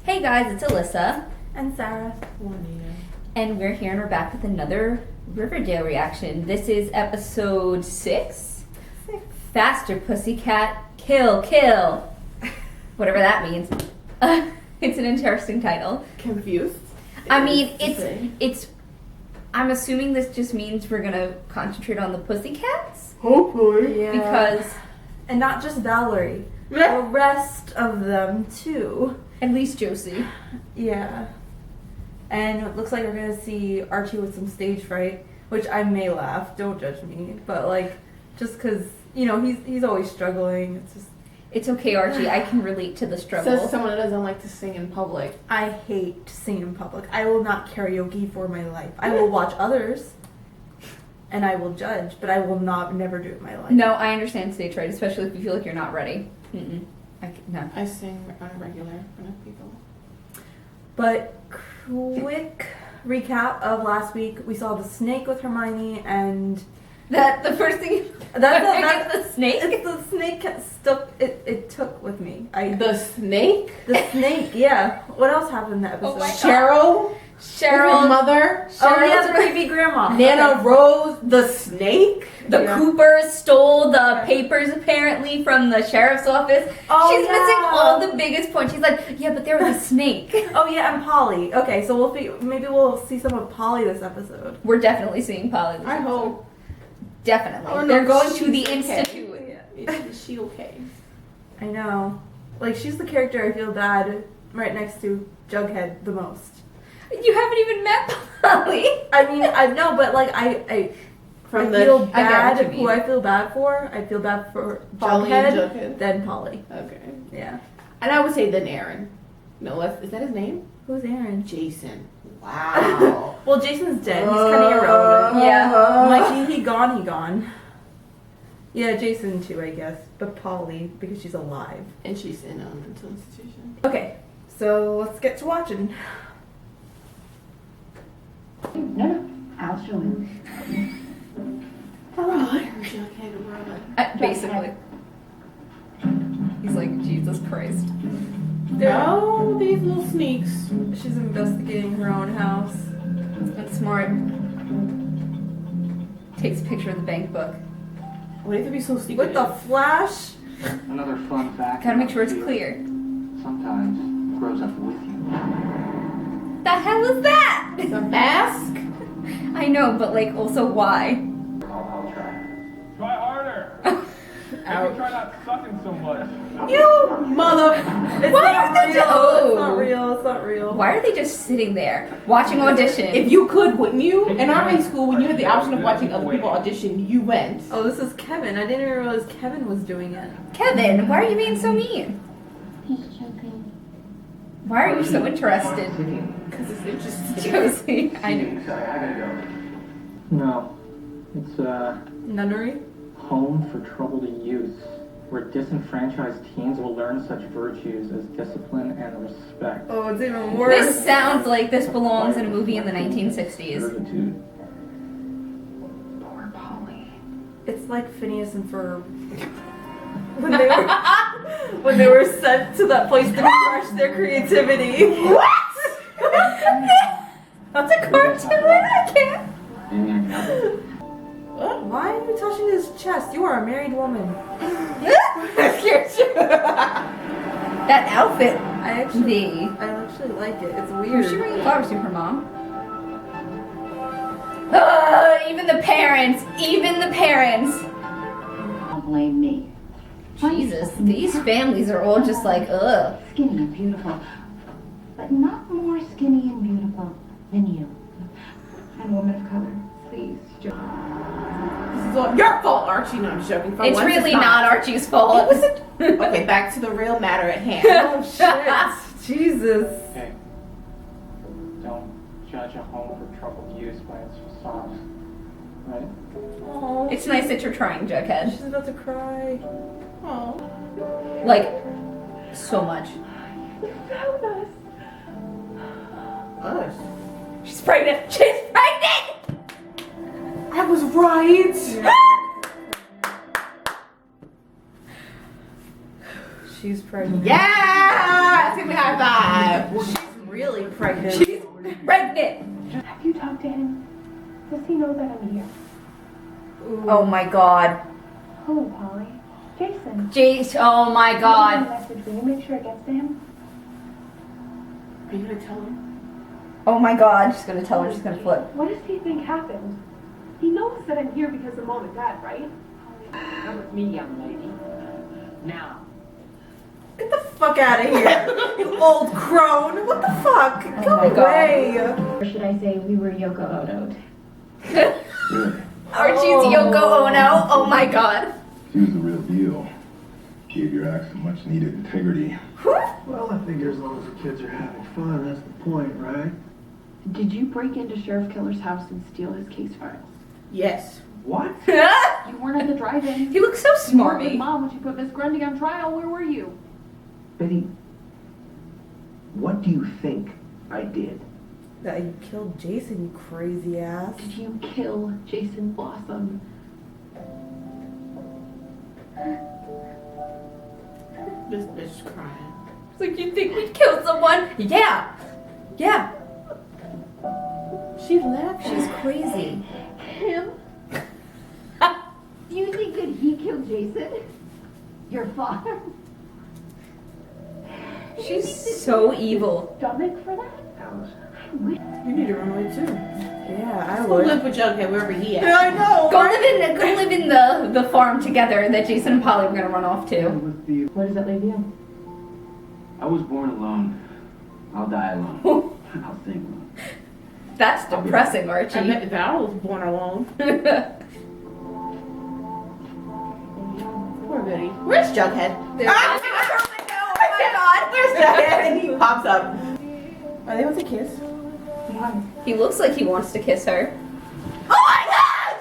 Hey guys, it's Alyssa. And Sarah. And we're here and we're back with another Riverdale reaction. This is episode 6. Faster Pussycat, kill, kill. Whatever that means. It's an interesting title. Confused? I mean, it's I'm assuming this just means we're gonna concentrate on the Pussycats. Hopefully. Yeah. Because, and not just Valerie. The rest of them too. at least Josie. Yeah. And it looks like we're gonna see Archie with some stage fright, which I may laugh. Don't judge me, but like, just because he's always struggling. It's just. It's okay, Archie. I can relate to the struggle. Says someone that doesn't like to sing in public. I hate singing in public. I will not karaoke for my life. I will watch others, and I will judge, but I will never do it in my life. No, I understand stage fright, especially if you feel like you're not ready. No. I sing on a regular in front of people. But quick recap of last week. We saw the snake with Hermione, and That the first thing that's the snake. It's the snake stuck. It took with me. The snake? The snake. Yeah. What else happened in that episode? Oh my God. Cheryl? Cheryl, Her mother? Oh yeah, the creepy grandma. Nana Okay. Rose? The snake? the Yeah. Coopers stole the papers apparently from the sheriff's office. Oh, She's yeah. missing all the biggest points. She's like, yeah, but there was a snake. Oh yeah, and Polly. Okay, so maybe we'll see some of Polly this episode. We're definitely seeing Polly. This I episode. hope. Definitely. Oh, no, They're going to she's the okay. institute. Is she okay? I know. Like, she's the character I feel bad right next to Jughead the most. You haven't even met Polly. I mean, I know, but like I From feel I get bad. what you Who mean. I feel bad for? I feel bad for Polly and Jughead, Jughead. then Polly. Okay. Yeah. And I would say then Aaron. No, is that his name? Who's Aaron? Jason. Wow. Well, Jason's dead. He's kind of irrelevant. Yeah. Like he gone. Yeah, Jason too, I guess. But Polly, because she's alive. And she's in a mental institution. Okay, so let's get to watching. No, I'll show him. Run, Jughead, run. Basically. He's like, Jesus Christ. No, these little sneaks. She's investigating her own house. That's smart. Takes a picture of the bank book. Why do you have to be so secretive? With the flash? Another fun fact. Gotta make sure it's about clear. fear Sometimes grows up with you. The hell is that? The mask? I know, but like, also why? I'll try. Try harder. Ouch. Try not sucking so much. You mother. It's Why not are they real. do- It's not real. It's not real. Why are they just sitting there watching audition? If you could, wouldn't you? In our high school, when you had the option of watching other people audition, you went. Oh, this is Kevin. I didn't even realize Kevin was doing it. Kevin, why are you being so mean? He's joking. Why are you so interested? Because it's interesting. Josie, I know. Sorry, I gotta go. No. It's Nunnery? home for troubled youth, where disenfranchised teens will learn such virtues as discipline and respect. Oh, it's even worse. This sounds like this belongs in a movie in the 1960s. Certitude. Poor Polly. It's like Phineas and Ferb. When they were sent to that place to crush their creativity. What? That's a cartoon. I can't. Why are you touching his chest? You are a married woman. That outfit. I actually like it. It's Was weird. she bringing flowers to her mom? Even the parents. Even the parents. Don't blame me. Jesus, these families are all just like, ugh. Skinny and beautiful. But not more skinny and beautiful than you. I'm a woman of color. Please, Joe. This is all your fault, Archie. No, I'm just joking. For It's once, really not Archie's fault. It wasn't. Okay, back to the real matter at hand. Oh shit. Jesus. Hey, don't judge a home for troubled youth by its facades, right? Oh, It's nice that you're trying, Jughead. she's about to cry. Oh. Like, so much. Us. She's pregnant. She's pregnant! I was right. She's pregnant. Yeah. give me a high five. She's really pregnant. She's pregnant. Have you talked to him? Does he know that I'm here? Oh my god. Hello, Polly. Jason. Jace, oh my god. Message. Will you make sure it gets to him? Are you gonna tell him? Oh my god. She's gonna tell her, she's gonna flip. What does he think happened? He knows that I'm here because of Mom and Dad, right? Come with me, young lady. Now. Get the fuck out of here, you old crone. What the fuck? Oh Go my God. away. Or should I say we were Yoko Ono'd? Archie's Yoko Ono. Oh my god. She was the real deal. Gave your accent much needed integrity. Well, I figure as long as the kids are having fun, that's the point, right? Did you break into Sheriff Killer's house and steal his case files? Yes. What? You weren't at the drive-in. He looks so You weren't with smarmy. Mom when she put Miss Grundy on trial. Where were you? Betty, what do you think I did? That you killed Jason, you crazy ass. Did you kill Jason Blossom? This bitch is crying. It's like, you think we'd kill someone? Yeah. Yeah. She left. She's crazy. Him? Do you think that he killed Jason? Your father? She's so evil. Stomach for that? Alice, You need to run away too. Yeah, I Go would. live with Jughead wherever he at. Yeah, I know. Go live in the farm together that Jason and Polly were gonna run off to. with the Where does that leave you? I was born alone. I'll die alone. I'll sing alone. That's depressing, I Archie. bet Val was born alone. Poor Goody. Where's Jughead? Oh my god. Where's Jughead? And he pops up. Are they about to kiss? He looks like he wants to kiss her. Oh my god!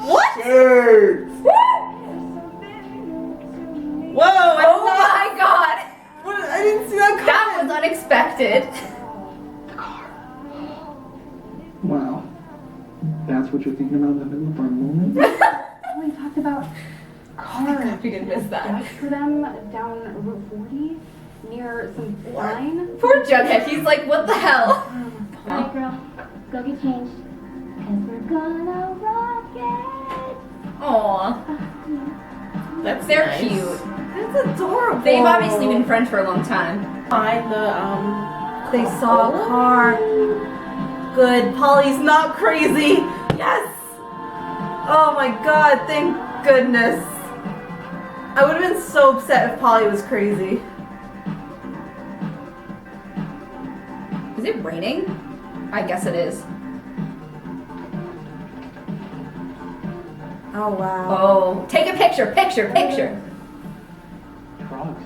What? Whoa! Oh my god! What? I didn't see that coming. That was unexpected. Wow. That's what you're thinking about in the middle of our moment? We talked about cars. We didn't miss that. Watch for them down Route 40 near some line. Poor Jughead. He's like, what the hell? Hey girl, go get changed. Cause we're gonna rock it. Aw, That's they're nice. cute. That's adorable. They've obviously been friends for a long time. Find the They saw a car. Good. Polly's not crazy. Yes. Oh my god, thank goodness. I would have been so upset if Polly was crazy. Is it raining? I guess it is. Oh wow. Oh, take a picture, picture. Drugs.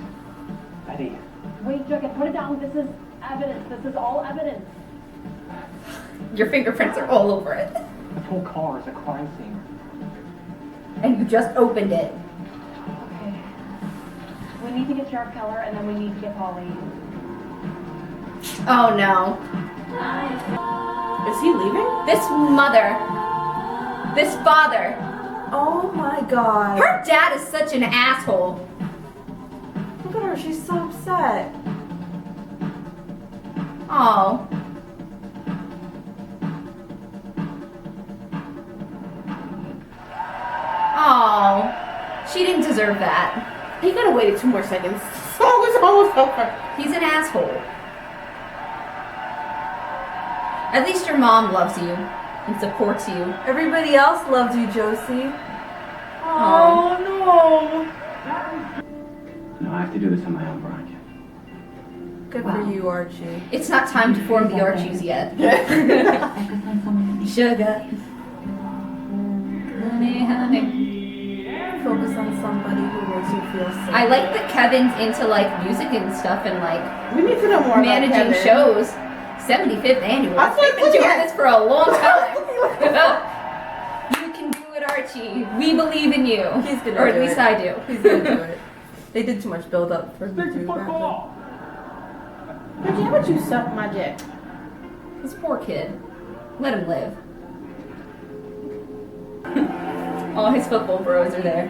Betty. Wait, Jughead, put it down. This is evidence. This is all evidence. Your fingerprints are all over it. This whole car is a crime scene. And you just opened it. Okay. We need to get Sheriff Keller, and then we need to get Polly. Oh no. Is he leaving? This mother. This father. Oh my god. Her dad is such an asshole. Look at her, she's so upset. Oh. Oh. She didn't deserve that. He could have waited 2 more seconds. Song was almost over. He's an asshole. At least your mom loves you and supports you. Everybody else loved you, Josie. Oh. no. No, I have to do this on my own, Veronica. Good for you, Archie. It's not time to form the Archies yet. Sugar. Honey, honey. Focus on somebody who makes you feel safe. I like that Kevin's into like music and stuff and like We need to know more managing about Kevin. shows. 75th annual. That's what We've been I'm doing looking at. this for a long time. You can do it, Archie. We believe in you. He's gonna or at do least it. I do. He's gonna do it. They did too much build up for him to Stick do to that. football. Reggie, how about you suck my dick? This poor kid. Let him live. All his football bros are there.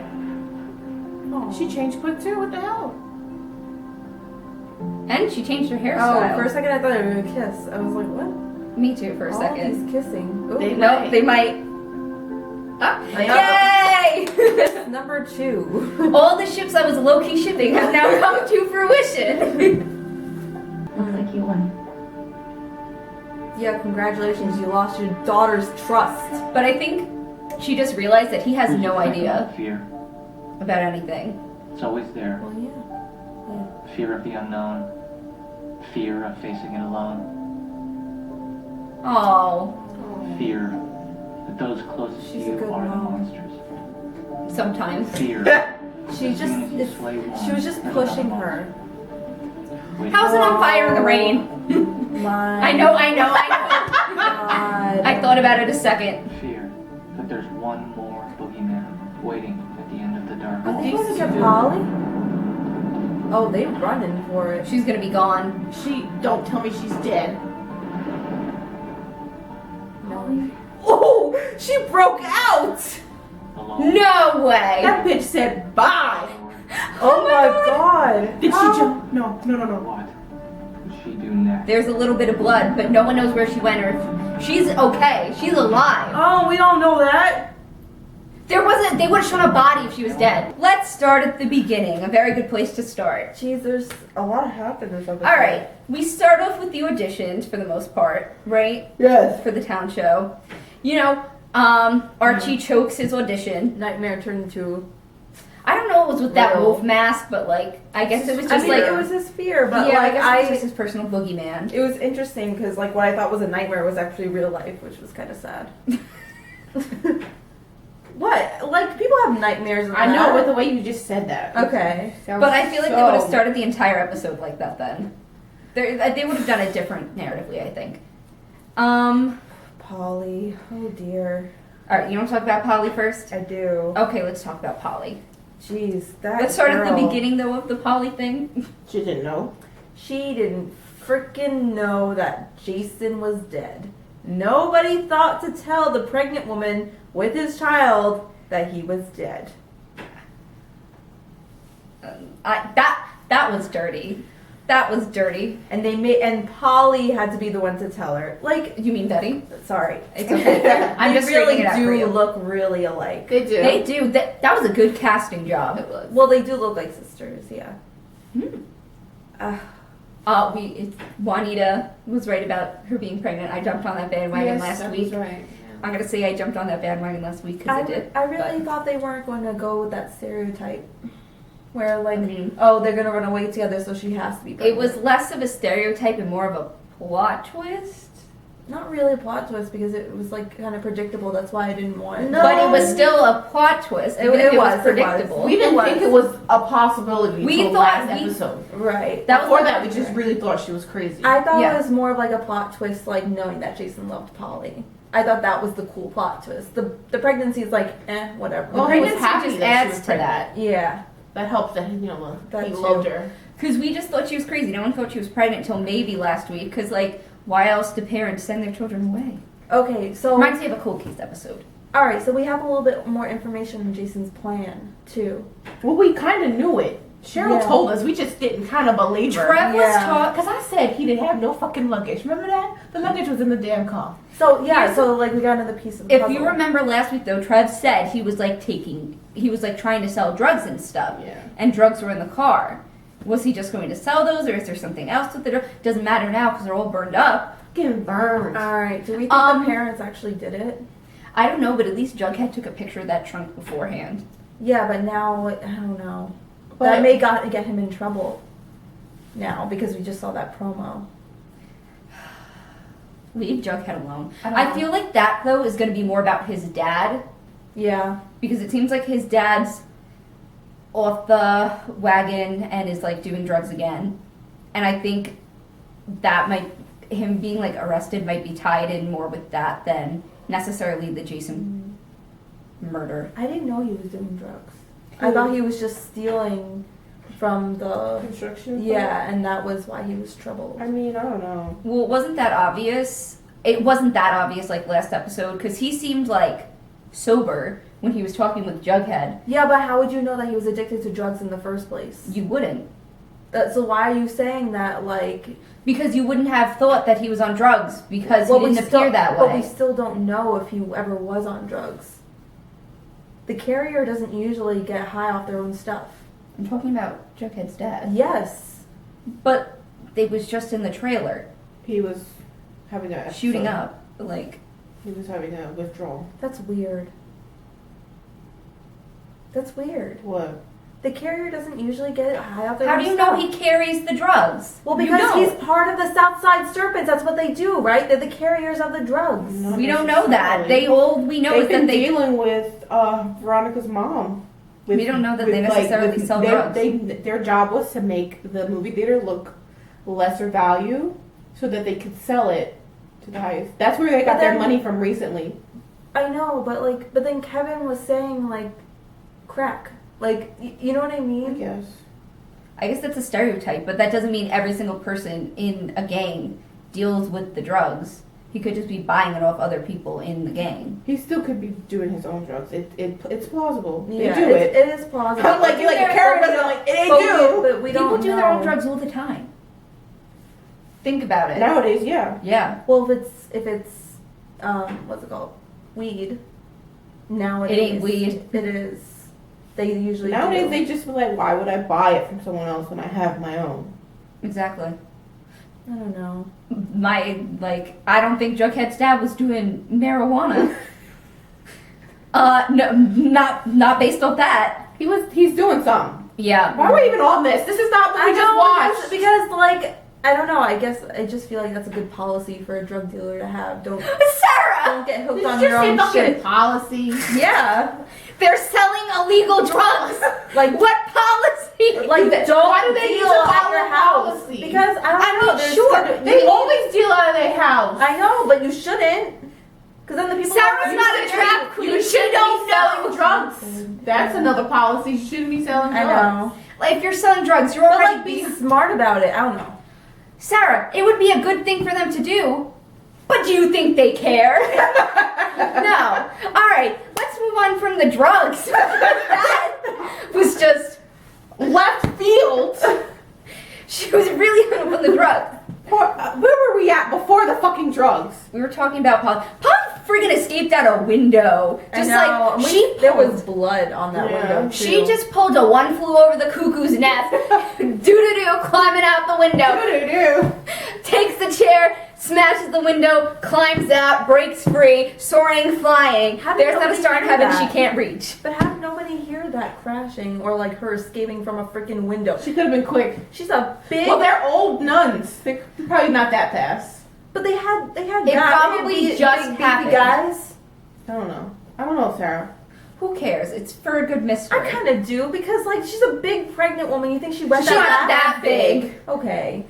She changed quick too. What the hell? And she changed her Oh, hairstyle. for a second I thought they were gonna kiss. I was like, what? Me too, for a All second. these kissing. Ooh. They might. Yay! Number 2. All the ships I was low-key shipping have now come to fruition. Looks like you won. Yeah, congratulations. You lost your daughter's trust. But I think she just realized that he has no idea Fear. about anything. It's always there. Well, yeah. Fear of the unknown. Fear of facing it alone. Oh, Fear that those closest to She's a you good are the mom. monsters. sometimes. Fear. She just, she was just pushing her. How's it on fire in the rain? My I know. God. I thought about it a second. Fear that there's one more boogeyman waiting at the end of the dark Are they hall. going to get Polly? Oh, they running for it. She's gonna be gone. Don't tell me she's dead. No. Oh, she broke out. Alone. No way! That bitch said bye. Oh my God. Did she jump? No. What would she do next? There's a little bit of blood, but no one knows where she went or if she's okay. She's alive. Oh, we don't know that. They would have shown a body if she was dead. Let's start at the beginning. A very good place to start. Jeez, there's a lot happened in this episode. All right, we start off with the auditions for the most part, right? Yes. For the town show. You know, Archie chokes his audition. Nightmare turned into. I don't know what was with that Real. wolf mask, but like, I guess it was just I mean, like, it was his fear, but yeah, like I guess it was just his personal boogeyman. it was interesting because like what I thought was a nightmare was actually real life, which was kind of sad. What? Like people have nightmares. And I know that. with the way you just said that. Okay. But I feel like they would have started the entire episode like that then. They would have done it different narratively, I think. Polly. Oh dear. Alright, you want to talk about Polly first? I do. Okay, let's talk about Polly. Jeez, that. Let's start at the girl. beginning though of the Polly thing. She didn't know. She didn't freaking know that Jason was dead. Nobody thought to tell the pregnant woman with his child that he was dead. That was dirty. That was dirty. And Polly had to be the one to tell her. Like, You mean Betty? sorry, It's okay. I'm they just really straightening it out for do you. look really alike. They do. They do. That was a good casting job. It was. Well, they do look like sisters, yeah. Juanita was right about her being pregnant. I jumped on that bandwagon last week. Right. I'm gonna say I jumped on that bandwagon last week because I did. I really thought they weren't going to go with that stereotype. Where, like, Mhm. oh, they're going to run away together, so she has to be It pregnant. was less of a stereotype and more of a plot twist. Not really a plot twist, because it was, like, kind of predictable. That's why I didn't want it. No. But it was still a plot twist. Even if it was predictable. We didn't think it was a possibility We until thought last we- episode. Right. That was Before the- that, we just really thought she was crazy. I thought Yeah. it was more of like a plot twist, like knowing that Jason loved Polly. I thought that was the cool plot twist. The pregnancy is like, whatever. Well, The he was pregnancy happy just that she adds was to pregnant. that. Yeah. That helped that That he too. loved her. Because we just thought she was crazy. No one thought she was pregnant until maybe last week. Because, like, why else do parents send their children away? Okay, so Reminds me of a cold case episode. all right, so we have a little bit more information on Jason's plan too. Well, we kind of knew it. Cheryl Yeah. told us. We just didn't kind of believe her. Trev was Yeah. taught. Because I said he didn't have no fucking luggage. Remember that? The luggage was in the damn car. So yeah, Here's- so like we got another piece of the If puzzle. you remember last week, though, Trev said he was like trying to sell drugs and stuff. Yeah. And drugs were in the car. Was he just going to sell those, or is there something else with the drugs? Doesn't matter now because they're all burned up. Getting burned. All right, do we think the parents actually did it? I don't know, but at least Jughead took a picture of that trunk beforehand. Yeah, but now I don't know. But- That may get him in trouble. Now because we just saw that promo. Leave Jughead alone. I don't I know. feel like that, though, is going to be more about his dad. Yeah. Because it seems like his dad's off the wagon and is like doing drugs again. And I think that him being like arrested might be tied in more with that than necessarily the Jason murder. I didn't know he was doing drugs. I thought he was just stealing from the Construction? yeah, and that was why he was troubled. I mean, I don't know. Well, it wasn't that obvious. It wasn't that obvious like last episode because he seemed like sober when he was talking with Jughead. Yeah, but how would you know that he was addicted to drugs in the first place? You wouldn't. So why are you saying that, like... Because you wouldn't have thought that he was on drugs because he didn't appear that way. But we still don't know if he ever was on drugs. The carrier doesn't usually get high off their own stuff. I'm talking about Jughead's dad. Yes. But it was just in the trailer. He was having a shooting up. Like, he was having a withdrawal. That's weird. That's weird. What? The carrier doesn't usually get high off their how own do you stuff. know he carries the drugs? Well, because he's part of the Southside Serpents. That's what they do, right? They're the carriers of the drugs. We don't know that. We know They've is been that they dealing with Veronica's mom. We don't know that they necessarily sell drugs. Their job was to make the movie theater look lesser value so that they could sell it to the highest. That's where they got their money from recently. I know, but then Kevin was saying, like, crack. Like, you know what I mean? I guess that's a stereotype, but that doesn't mean every single person in a gang deals with the drugs. He could just be buying it off other people in the gang. He still could be doing his own drugs. It's plausible. Yeah, they do it. It is plausible. Like the characters are like, they do. But we don't People do know. their own drugs all the time. Think about it. Nowadays, yeah. Yeah. Well, if it's what's it called? Weed. Nowadays. It ain't weed. It is. They usually Nowadays, do. they just feel like, why would I buy it from someone else when I have my own? Exactly. I don't know. I don't think Jughead's dad was doing marijuana. No, not based off that. He's doing something. Yeah. Why are we even on this? This is not what we just watched. Because like, I don't know, I guess I just feel like that's a good policy for a drug dealer to have. Don't get hooked on your own shit. Policy. Yeah. They're selling illegal drugs. Like what policy? Like don't why do they deal need to at follow your house? policy? Because I don't know. There's sure. certain- They always deal out of their house. I know, but you shouldn't. Because then the people. Sarah's not a trap queen. You She shouldn't don't be selling know. drugs. That's another policy. You shouldn't be selling drugs. I know. Like if you're selling drugs, you're But already like, be smart about it. I don't know. Sarah, it would be a good thing for them to do. But do you think they care? No. All right, let's move on from the drugs. That was just Left field. she was really hung up on the drugs. Where were we at before the fucking drugs? We were talking about Polly. Polly friggin' escaped out a window. Just I know. like there was blood on that window. Too. She just pulled a one flew over the cuckoo's nest. Doo-doo-doo, climbing out the window. Doo-doo-doo. Takes the chair, smashes the window, climbs out, breaks free, soaring, flying. There's that star in heaven she can't reach. But how did nobody hear that crashing or like her escaping from a freaking window? She could have been quick. She's a big. Well, they're old nuns. They're probably not that fast. But they had. It probably just happened. Guys. I don't know, Sarah. Who cares? It's for a good mystery. I kind of do because like she's a big pregnant woman. You think she went She's not that big. Okay,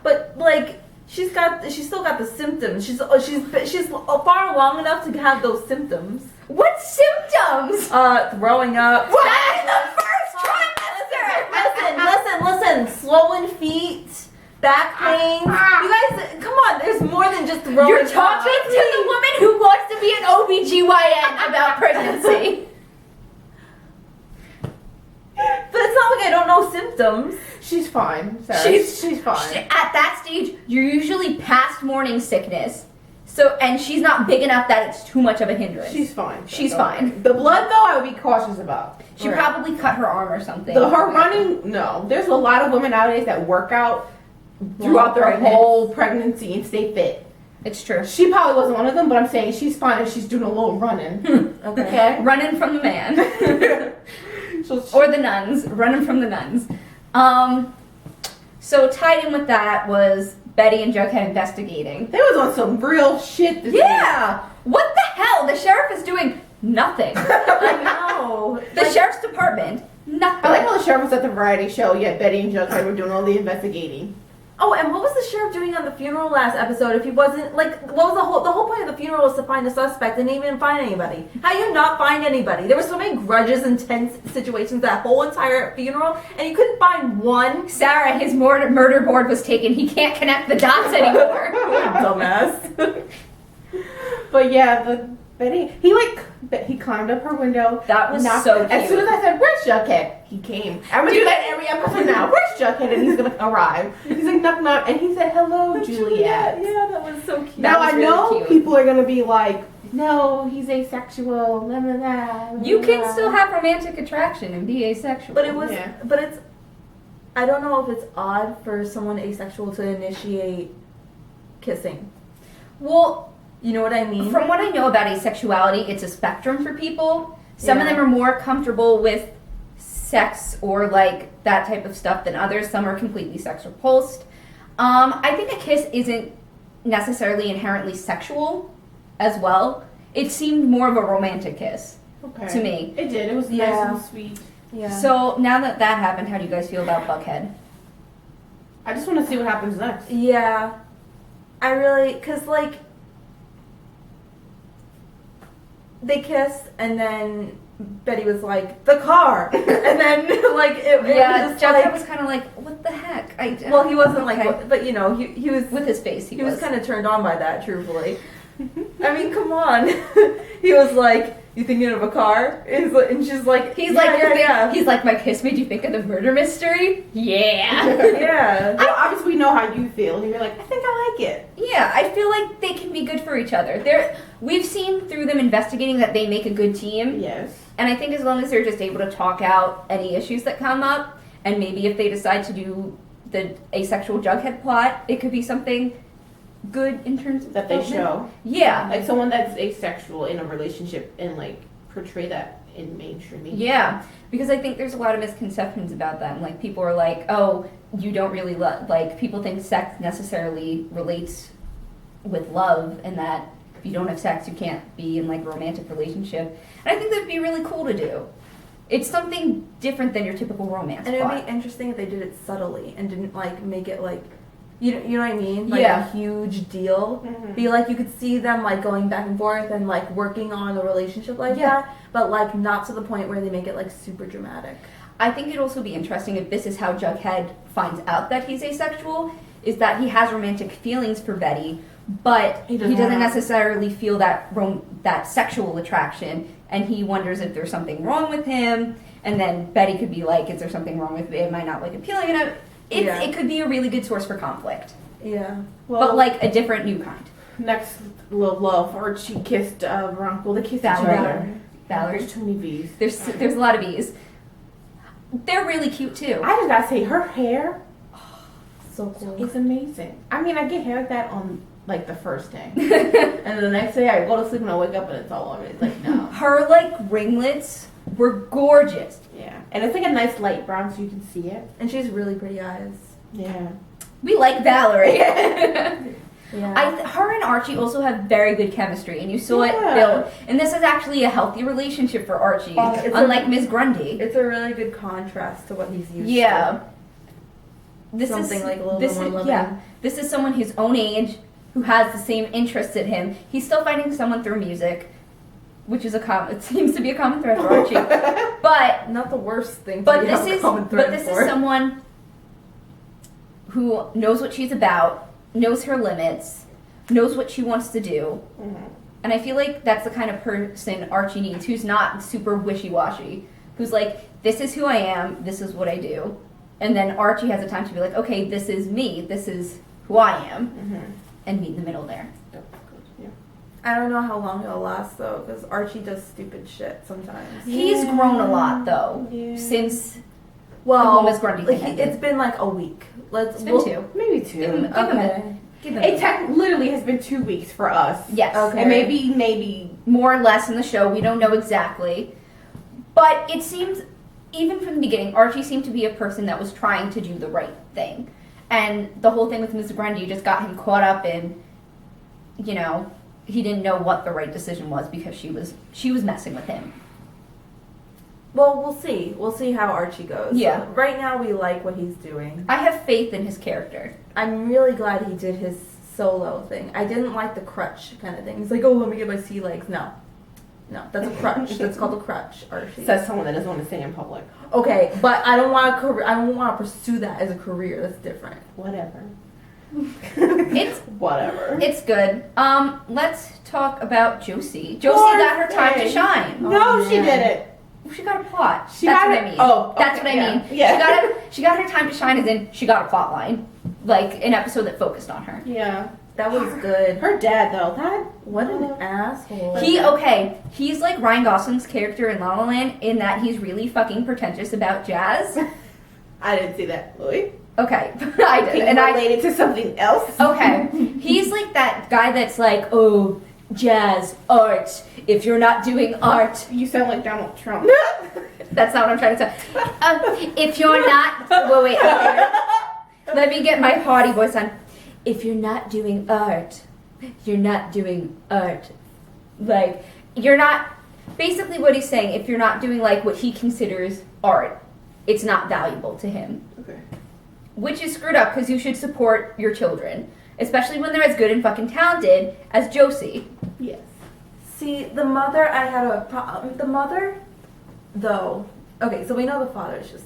but like she's still got the symptoms. She's far along enough to have those symptoms. What symptoms? Throwing up. That in the first trimester. Listen. Swollen feet, back pains. You guys, come on. There's more than just throwing. You're talking to the woman who wants to be an OBGYN about pregnancy. But it's not like I don't know symptoms. She's fine, Sarah. She's fine. At that stage, you're usually past morning sickness. And she's not big enough that it's too much of a hindrance. She's fine. She's fine. The blood, though, I would be cautious about. She probably cut her arm or something. Her running, no. There's a lot of women nowadays that work out throughout their whole pregnancy and stay fit. It's true. She probably wasn't one of them, but I'm saying she's fine if she's doing a little running. Okay. Running from the man. Or the nuns. Running from the nuns. So tied in with that was Betty and Jughead investigating. They was on some real shit this week. What the hell? The sheriff is doing nothing. I know. The sheriff's department, nothing. I like how the sheriff was at the variety show, yet Betty and Jughead were doing all the investigating. Oh, and what was the sheriff doing on the funeral last episode? If he wasn't like, what was the whole point of the funeral was to find a suspect, and they didn't even find anybody. How do you not find anybody? There were so many grudges and tense situations that whole entire funeral, and you couldn't find one. Sarah, his murder board was taken. He can't connect the dots anymore. Dumbass. But yeah, Betty, he climbed up her window. That was knocked- so cute. As soon as I said, "Where's Jughead?" He came. I'm gonna do that every episode now. Where's Jughead? And he's gonna arrive. He's like, knock, knock, and he said, "Hello, Juliet." Yeah, that was so cute. Now I really know cute. people are gonna be like, "No, he's asexual." Blah, blah, blah, blah, You can blah. still have romantic attraction and be asexual. But it was, Yeah. but it's, I don't know if it's odd for someone asexual to initiate kissing. well, You know what I mean? from what I know about asexuality, it's a spectrum for people. Some of Yeah. them are more comfortable with sex or like that type of stuff than others. Some are completely sex repulsed. I think a kiss isn't necessarily inherently sexual as well. It seemed more of a romantic kiss Okay. to me. It did. It was nice Yeah. and sweet. Yeah. So now that that happened, how do you guys feel about Buckhead? I just want to see what happens next. Yeah. I really, cause like, they kissed and then Betty was like, the car! And then like, it Yeah, was just Jughead like, was kind of like, what the heck? well, he wasn't Okay. like, but you know, he was, With his face, he was kind of turned on by that, truthfully. I mean, come on. He was like, you thinking of a car? And she's like, He's yeah, like, yeah, yeah. he's like, my kiss made you think of the murder mystery? Yeah. Yeah. Obviously, we know how you feel. And you're like, I think I like it. Yeah, I feel like they can be good for each other. We've seen through them investigating that they make a good team. Yes. And I think as long as they're just able to talk out any issues that come up, and maybe if they decide to do the asexual Jughead plot, it could be something good in terms of That they development. show. Yeah. Like someone that's asexual in a relationship and like portray that in mainstream media. Yeah, because I think there's a lot of misconceptions about that. And, like, people are like, oh, you don't really love, like, people think sex necessarily relates with love, and that if you don't have sex, you can't be in, like, a romantic relationship. And I think that'd be really cool to do. It's something different than your typical romance And it would plot. be interesting if they did it subtly and didn't like make it like, you know what I mean? Like Yeah. a huge deal. Mhm. Be like you could see them like going back and forth and like working on a relationship like Yeah. that, but like not to the point where they make it like super dramatic. I think it'd also be interesting if this is how Jughead finds out that he's asexual, is that he has romantic feelings for Betty, but he doesn't necessarily feel that that sexual attraction, and he wonders if there's something wrong with him, and then Betty could be like, is there something wrong with me? Am I not like appealing enough? Yeah. It could be a really good source for conflict, Yeah. Well, but like a different new kind. next little love, Archie kissed Veronica. They kissed each Valerie. other. Valerie. There's too many V's. There's a lot of E's. They're really cute too. I just gotta say, her hair So cool. is amazing. I mean, I get hair like that on like the first day, and then the next day I go to sleep and I wake up and it's all over. It's like no. Her like ringlets were gorgeous. Yeah, and it's like a nice light brown so you can see it. And she has really pretty eyes. Yeah. We like Valerie. Yeah. Her and Archie also have very good chemistry, and you saw it Yeah. build. And this is actually a healthy relationship for Archie, It's unlike a- Miss Grundy. It's a really good contrast to what he's used to. Yeah, this Something is like a little this bit more is, loving. yeah. This is someone his own age who has the same interests as him. He's still finding someone through music, which is it seems to be a common thread for Archie. But Not the worst thing. But to this have a is common but thread this for. is someone who knows what she's about, knows her limits, knows what she wants to do. Mm-hmm. And I feel like that's the kind of person Archie needs, who's not super wishy-washy, who's like, this is who I am, this is what I do. And then Archie has the time to be like, okay, this is me, this is who I am, Mm-hmm. and meet in the middle there. Yeah. I don't know how long it'll last though, because Archie does stupid shit sometimes. He's grown a lot, though, Yeah. since Well, the whole Miss Grundy like, thing ended. it's been like a week. It's been two. Maybe two. Give him Okay. give him It literally has been 2 weeks for us. Yes. Okay. And maybe more or less in the show. We don't know exactly. But it seems, even from the beginning, Archie seemed to be a person that was trying to do the right thing. And the whole thing with Miss Grundy just got him caught up in, you know, he didn't know what the right decision was because she was messing with him. Well, we'll see. We'll see how Archie goes. Yeah. Right now, we like what he's doing. I have faith in his character. I'm really glad he did his solo thing. I didn't like the crutch kind of thing. He's like, oh, let me get my sea legs. No. No, that's a crutch. That's called a crutch, Archie. says someone that doesn't want to sing in public. Okay, but I don't want to pursue that as a career. That's different. Whatever. It's Whatever. it's good. Let's talk about Josie. Josie Poor got her time to thing. shine. No, she didn't. She got a plot. She That's got what it- I mean. oh, That's okay, what I mean. yeah. She got her time to shine as in she got a plot line. Like an episode that focused on her. Yeah. That was good. Her dad, though, What an asshole. He's like Ryan Gosling's character in La La Land in that he's really fucking pretentious about jazz. I didn't see that. Louis? Okay, I did. And I related to something else? Okay. He's like that guy that's like, oh, jazz, art. If you're not doing art. You sound like Donald Trump. That's not what I'm trying to say. If you're not. Wait. Okay. Let me get my haughty voice on. If you're not doing art, you're not doing art. Like, you're not. Basically, what he's saying, if you're not doing like what he considers art, it's not valuable to him. Okay. Which is screwed up because you should support your children. Especially when they're as good and fucking talented as Josie. Yes. See, the mother, I had a problem. The mother, though. Okay, so we know the father is just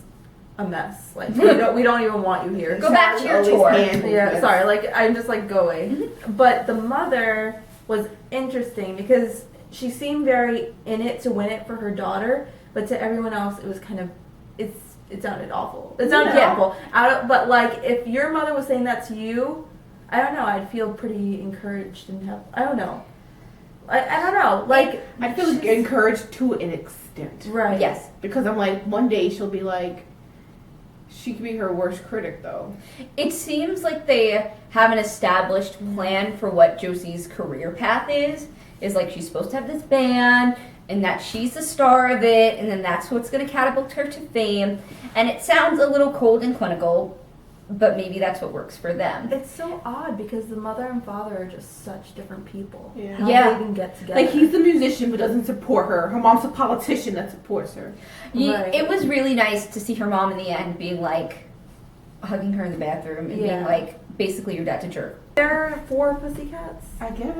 a mess. Like we don't even want you here. Go back to your tour. Yeah, sorry. Like I'm just like go away. But the mother was interesting because she seemed very in it to win it for her daughter, but to everyone else it was kind of it sounded awful. It sounded awful. But like if your mother was saying that to you, I don't know. I'd feel pretty encouraged and I don't know. I don't know. Like I feel encouraged to an extent. Right. Yes. Because I'm like, one day she'll be like, she could be her worst critic, though. It seems like they have an established plan for what Josie's career path is. Is like she's supposed to have this band, and that she's the star of it, and then that's what's going to catapult her to fame. And it sounds a little cold and clinical, but maybe that's what works for them. It's so odd because the mother and father are just such different people. Yeah. How Yeah. they even get together. Like, he's the musician but doesn't support her. Her mom's a politician that supports her. Right. It was really nice to see her mom in the end being like, hugging her in the bathroom and being like, basically your dad's a jerk. There are 4 Pussycats.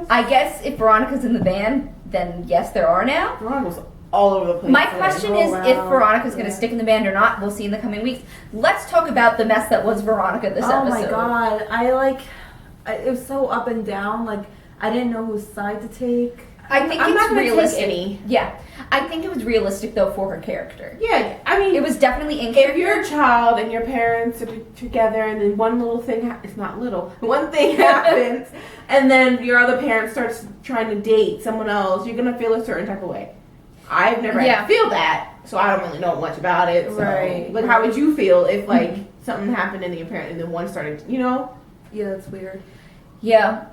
I guess if Veronica's in the band, then yes, there are now. Veronica's all over the place. My question is if Veronica's going to stick in the band or not. We'll see in the coming weeks. Let's talk about the mess that was Veronica this episode. Oh my god. It was so up and down. Like, I didn't know whose side to take. I think I'm it's not gonna realistic. take any. Yeah. I think it was realistic, though, for her character. Yeah, I mean, It was definitely in if character. you're a child and your parents are together and then one little thing, it's not little, one thing happens and then your other parent starts trying to date someone else, you're going to feel a certain type of way. I've never had to feel that, so I don't really know much about it. So, Right. like, how would you feel if, like, something happened and your parent, and then one started, you know? Yeah, that's weird. Yeah.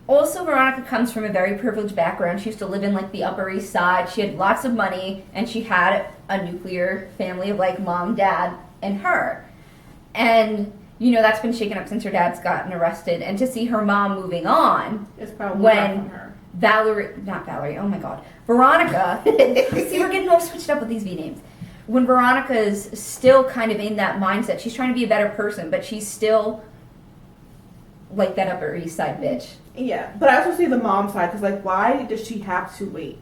Also, Veronica comes from a very privileged background. She used to live in, like, the Upper East Side. She had lots of money, and she had a nuclear family of, like, mom, dad, and her. And, you know, that's been shaken up since her dad's gotten arrested. And to see her mom moving on It's probably not when from her. Veronica, see, we're getting all switched up with these V names. When Veronica's still kind of in that mindset, she's trying to be a better person, but she's still like that Upper East Side bitch. Yeah, but I also see the mom side, because, like, why does she have to wait?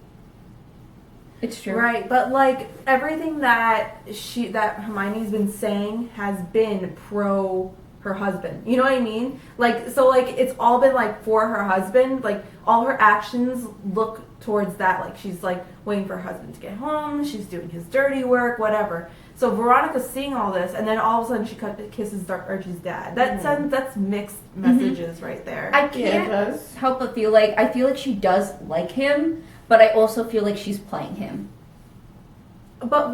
It's true. Right, but like everything that Hermione's been saying has been pro her husband. You know what I mean? Like, so like it's all been like for her husband. Like all her actions look towards that. Like she's like waiting for her husband to get home. She's doing his dirty work, whatever. So Veronica's seeing all this, and then all of a sudden she kisses Archie's dad. That's mixed messages right there. I can't help but feel like she does like him, but I also feel like she's playing him. But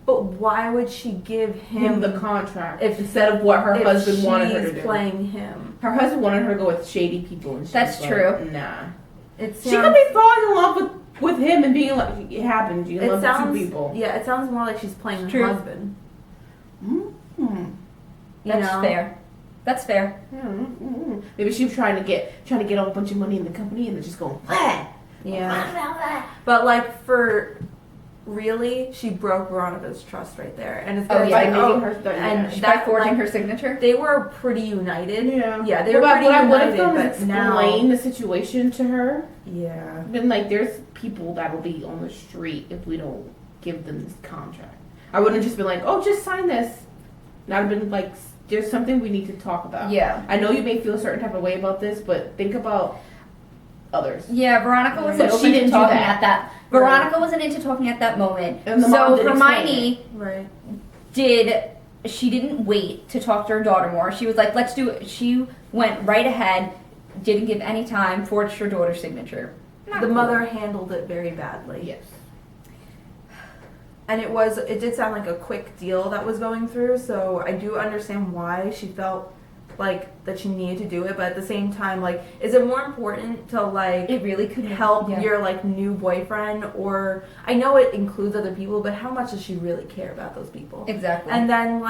why would she give him the contract instead of what her husband wanted her to do? She's playing him. Her husband wanted her to go with shady people, and That's like, true. Nah. She could be falling in love with him and being like, it happens. You love two people. Yeah, it sounds more like she's playing her husband. That's fair. That's fair. Maybe she was trying to get a whole bunch of money in the company and then just going, Wah! Yeah. But like for really, she broke Veronica's trust right there, and it's by forging her signature. They were pretty united. Yeah, they were pretty united. What if but explain the situation to her? Yeah. Then like, there's people that will be on the street if we don't give them this contract. I wouldn't have just been like, oh, just sign this. And I'd have been like there's something we need to talk about. Yeah. I know you may feel a certain type of way about this, but think about others. Yeah, Veronica wasn't But she open didn't to do talking that. at that. Veronica wasn't into talking at that moment. And the mom So didn't Hermione Right. she didn't wait to talk to her daughter more. She was like, let's do it. She went right ahead, didn't give any time, forged her daughter's signature. Not The cool. mother handled it very badly. Yes. And it did sound like a quick deal that was going through, so I do understand why she felt like that she needed to do it, but at the same time, like, is it more important to like It really could help yeah. your like new boyfriend, or I know it includes other people, but how much does she really care about those people? Exactly. And then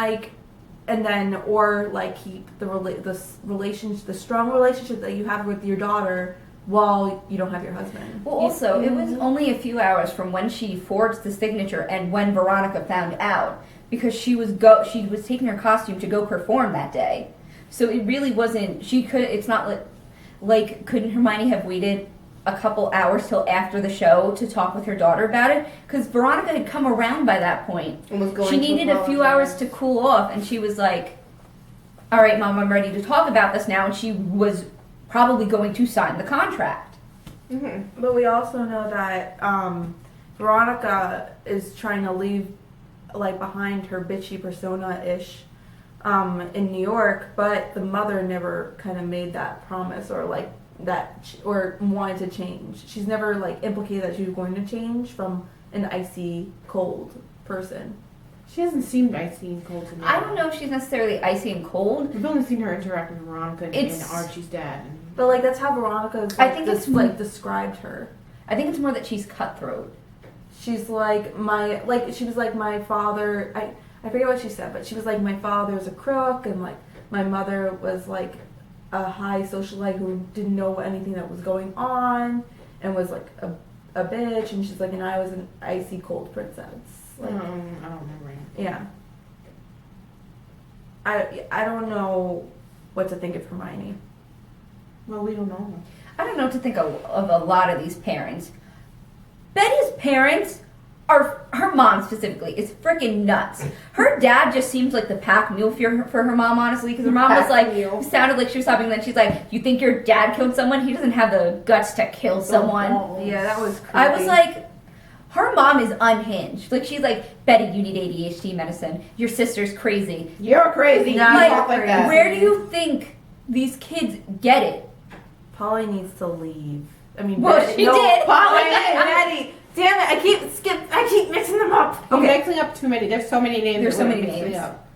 or like keep the strong relationship that you have with your daughter while you don't have your husband. Well, also, it was only a few hours from when she forged the signature and when Veronica found out, because she was taking her costume to go perform that day. So it really wasn't. It's not like couldn't Hermione have waited a couple hours till after the show to talk with her daughter about it? Because Veronica had come around by that point. And was going She to needed a few apologize. hours to cool off, and she was like, "All right, Mom, I'm ready to talk about this now." And she was probably going to sign the contract. Mm-hmm. But we also know that Veronica is trying to leave like behind her bitchy persona-ish in New York, but the mother never kind of made that promise or like or wanted to change. She's never like implicated that she was going to change from an icy cold person. She hasn't seemed icy and cold to me. I don't know if she's necessarily icy and cold. We've only seen her interact with Veronica and Archie's dad. But like that's how Veronica I think it's like described her. I think it's more that she's cutthroat. She's like she was like my father. I forget what she said, but she was like my father was a crook, and like my mother was like a high socialite who didn't know anything that was going on, and was like a bitch. And she's like, and I was an icy cold princess. Like, I don't remember it. yeah. I don't know what to think of Hermione. Well, we don't know. I don't know what to think of a lot of these parents. Betty's parents her mom specifically is freaking nuts. Her dad just seems like the pack mule for her mom, honestly, because her mom was like, sounded like she was sobbing, then she's like, you think your dad killed someone? He doesn't have the guts to kill someone. Yeah, that was creepy. I was like, her mom is unhinged. Like, she's like, Betty, you need ADHD medicine. Your sister's crazy. You're crazy. No, You like, talk like that. where do you think these kids get it? Polly needs to leave. I mean, Well, Betty, she did. Polly and Betty. Damn it! I keep mixing them up. I'm mixing up too many. There's so many names. There's that so we're many mixing names. up.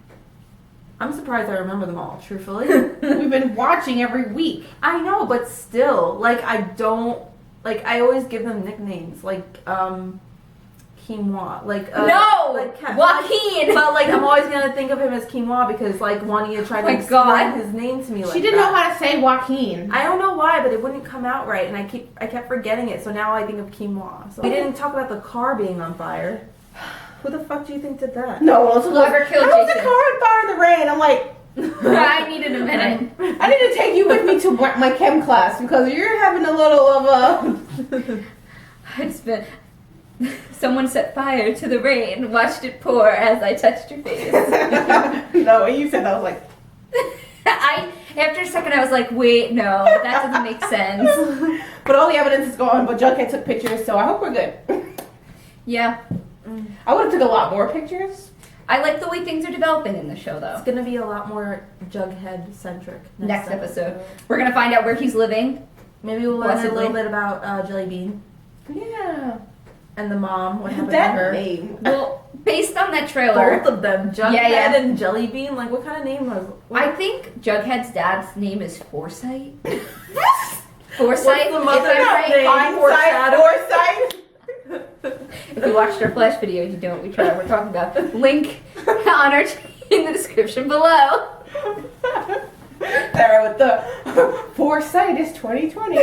I'm surprised I remember them all. Truthfully, We've been watching every week. I know, but still, like I don't like. I always give them nicknames like Quinoa. Like No! like, Joaquin! But like I'm always gonna think of him as Quinoa because like Juanita tried my to explain God. his name to me. Like She didn't that. know how to say Joaquin. I don't know why, but it wouldn't come out right, and I kept forgetting it. So now I think of quinoa. So we didn't talk about the car being on fire. Who the fuck do you think did that? No, also Whoever killed how was the Jason. car on fire in the rain? I'm like, I needed a minute. I need to take you with me to my chem class because you're having a little of a. It's been... Someone set fire to the rain, watched it pour as I touched your face. No, when you said that, I was like, After a second, I was like, wait, no, that doesn't make sense. but all the evidence is gone. But Jughead took pictures, so I hope we're good. Yeah. I would have took a lot more pictures. I like the way things are developing in the show, though. It's gonna be a lot more Jughead centric Next episode. We're going to find out where he's living. Maybe we'll learn a Blessedly. little bit about Jelly Bean Yeah. and the mom. What happened That to her? name. Well, based on that trailer, Both of them, Jughead Yeah. and Jelly Bean. Like, what kind of name was? I think Jughead's dad's name is Foresight. What's Foresight? the mother's if I'm right. name? Hindsight, foresight. If you watched our Flash video, you don't. We're talking about link on our in the description below. There with the foresight is 2020.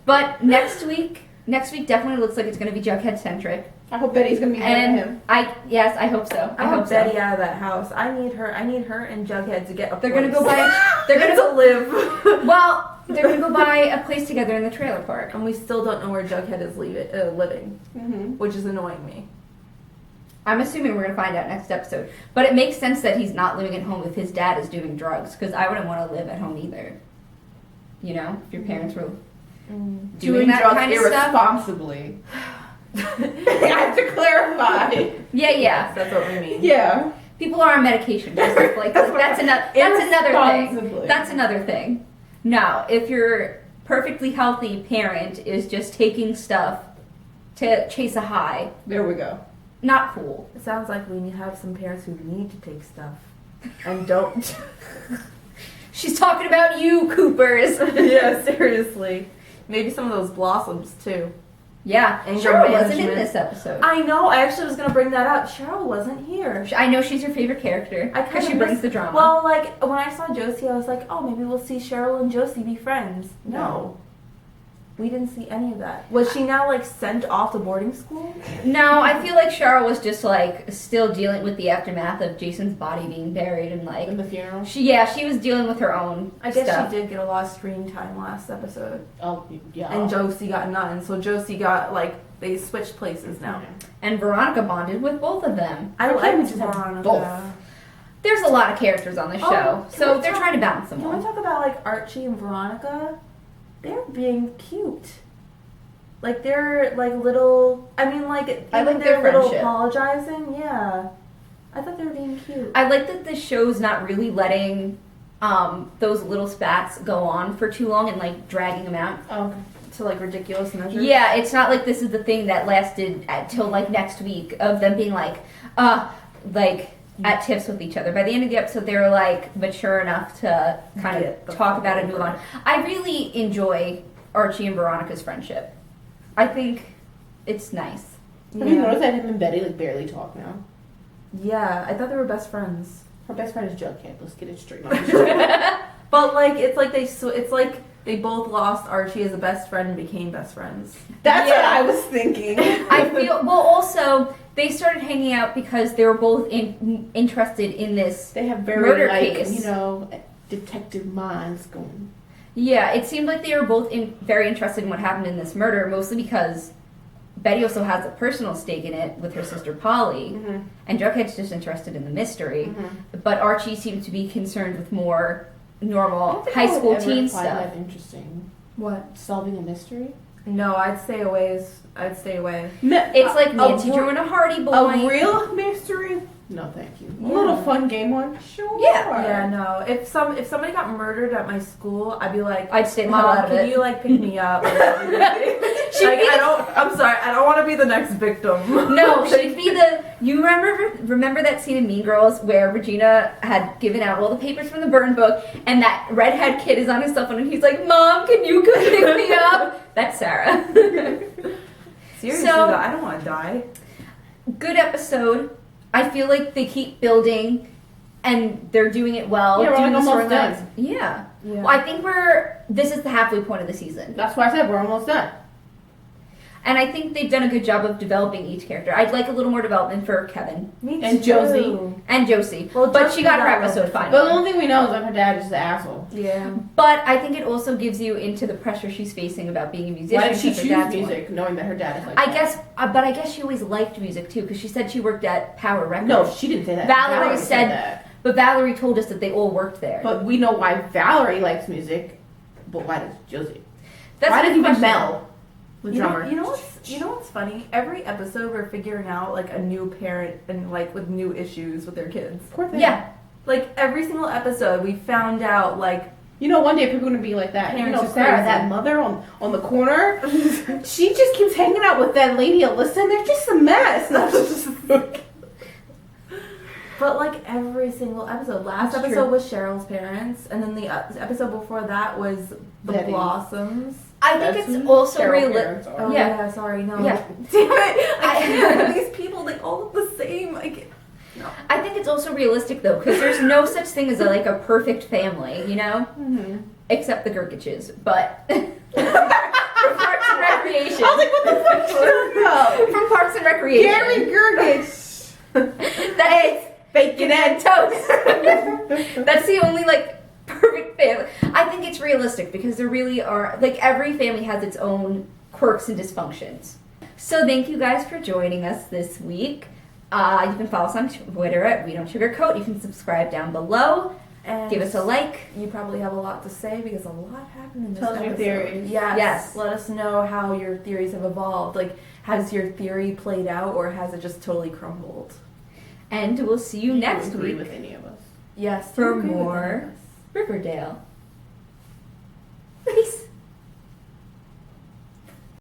But next week definitely looks like it's going to be Jughead centric. I hope Betty's gonna be there with him. Yes, I hope so. I hope want so. Betty out of that house. I need her and Jughead to get a They're going to go place. buy. They're going to to live. Well, they're going to go buy a place together in the trailer park. And we still don't know where Jughead is living, Mm-hmm. which is annoying me. I'm assuming we're going to find out next episode. But it makes sense that he's not living at home if his dad is doing drugs, because I wouldn't want to live at home either. You know, if your parents were doing that drugs kind of stuff. irresponsibly. I have to clarify. Yeah. That's what we mean. Yeah. People are on medication. Just like that's another thing. Irresponsibly. That's another thing. No, if your perfectly healthy parent is just taking stuff to chase a high, There we go. not cool. It sounds like we have some parents who need to take stuff and don't. She's talking about you, Coopers. Yeah, seriously. Maybe some of those blossoms too. Yeah, Anger Cheryl wasn't in management. this episode. I know. I actually was gonna bring that up. Cheryl wasn't here. I know she's your favorite character because she brings the drama. Well, like when I saw Josie, I was like, oh, maybe we'll see Cheryl and Josie be friends. No. We didn't see any of that. Was she now like sent off to boarding school? No, I feel like Cheryl was just like still dealing with the aftermath of Jason's body being buried and like In the funeral. she was dealing with her own I guess stuff. she did get a lot of screen time last episode. Oh, yeah. And Josie got none. So Josie got like they switched places now. And Veronica bonded with both of them. I Why like can't we just have Veronica. both? There's a lot of characters on the Oh, show, can so we they're talk- trying to balance them Can we all. talk about like Archie and Veronica? They're being cute. Like they're like little. I mean, like I even like their little friendship. apologizing. Yeah, I thought they were being cute. I like that the show's not really letting those little spats go on for too long and like dragging them out. Oh, okay. To like ridiculous measures. Yeah, it's not like this is the thing that lasted till like next week of them being like at tiffs with each other. By the end of the episode, they were like mature enough to kind Get of the talk fuck about it and over move on. I really enjoy Archie and Veronica's friendship. I think it's nice. Have you noticed that him and Betty like barely talk now? Yeah, I thought they were best friends. Her best friend is Jughead. Let's get it straight. But like it's like it's like they both lost Archie as a best friend and became best friends. That's Yeah. what I was thinking. I feel also they started hanging out because they were both interested in this. They have very Murder like case. detective minds going. Yeah, it seemed like they were both very interested in what happened in this murder, mostly because Betty also has a personal stake in it with her sister Polly, and Jughead's just interested in the mystery. But Archie seemed to be concerned with more normal high school teen stuff. That interesting. What? Solving a mystery. No, I'd stay away. I'd stay away. It's like Nancy Drew and a Hardy Boy. A real mystery? No, thank you. A little fun game one? Sure. Yeah, no. If somebody got murdered at my school, I'd be like, I'd stay the hell Mom, out of can it. you like pick me up? I'm sorry, I don't want to be the next victim. No, she'd be the. You remember that scene in Mean Girls where Regina had given out all the papers from the burn book, and that redhead kid is on his cell phone, and he's like, "Mom, can you come pick me up?" That's Sarah. Seriously, So- though, I don't want to die. Good episode. I feel like they keep building, and they're doing it well. Yeah, we're doing like the almost storylines. done. Yeah. Yeah. Well, I think this is the halfway point of the season. That's why I said we're almost done. And I think they've done a good job of developing each character. I'd like a little more development for Kevin Me And too. Josie. and Josie. Well, but Josie she got her got episode But the finally. only thing we know is that her dad is the asshole. Yeah. But I think it also gives you into the pressure she's facing about being a musician. Why did she because her choose dad's music, knowing that her dad is like one. that? But I guess she always liked music too, because she said she worked at Power Records. No, she didn't say that. Valerie said that. But Valerie told us that they all worked there. But we know why Valerie likes music, but why does Josie? That's why a does good even question. Mel, the You drummer? know what's funny? Every episode we're figuring out like a new parent and like with new issues with their kids. Poor thing. Yeah. Like every single episode we found out like You know, one day people are gonna be like that. Parents you know, are Sarah, crazy. that mother on the corner, she just keeps hanging out with that lady Alyssa, and they're just a mess. And I was just But like every single episode. Last That's episode true. was Cheryl's parents, and then the episode before that was the Betty. Blossoms. I think That's it's who also Cheryl realistic. parents are. Oh Yeah. yeah, sorry, no. Yeah. Damn it! I can't. These people, they all look the same. No. I think it's also realistic though, because there's no such thing as a perfect family, you know? Except the Gurgiches, but from Parks and Recreation. I was like, what the fuck is that? From Parks and Recreation. Gary Gergich. That is Bacon and toast. That's the only perfect family. I think it's realistic because there really are every family has its own quirks and dysfunctions. So thank you guys for joining us this week. You can follow us on Twitter at We Don't Sugarcoat. You can subscribe down below. And Give us a like. You probably have a lot to say because a lot happened in this Tell us your episode. theories. Yes. Let us know how your theories have evolved. Like, has your theory played out or has it just totally crumbled? And we'll see you next agree week with any of us. Yes. for do agree with more us. Riverdale.